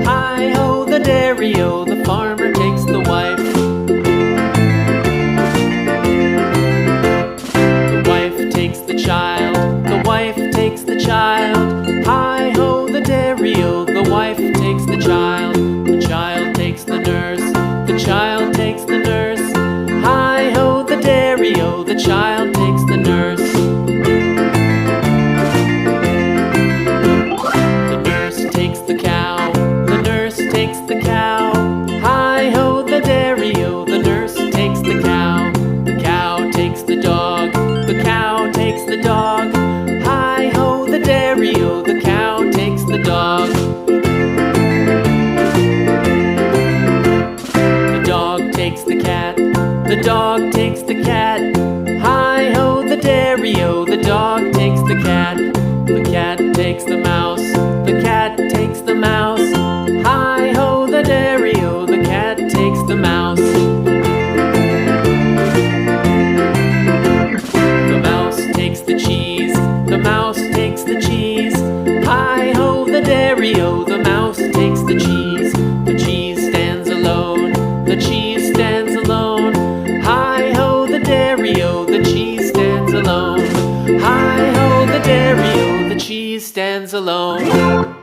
Hi-ho, the dairy-o, the farmer takes the wife. The wife takes the child, the wife takes the child. Hi-ho, the dairy-o, the wife takes the child. The child takes the nurse, the child takes the nurse. Hi-ho, the dairy-o, the child takes the nurse. The nurse takes the cow, the nurse takes the cow. Hi-ho, the dairy-o, the nurse takes the cow. The cow takes the dog, the cow takes the dog. Hi-ho, the dairy-o, the cow takes the dog. The dog takes the cat, the dog takes the cat. Hi-ho, the dairy-o, the dog takes the cat. The cat takes the mouse, the cat takes the mouse. Hi-ho, the dairy-o, the cat takes the mouse. The mouse takes the cheese, the mouse takes the cheese. Hi-ho, the dairy-o, the mouse takes the cheese. The cheese stands alone, the cheese stands alone. Hi-ho, the dairy-o, the cheese stands alone. Hi-ho, the dairy-o, the cheese stands alone.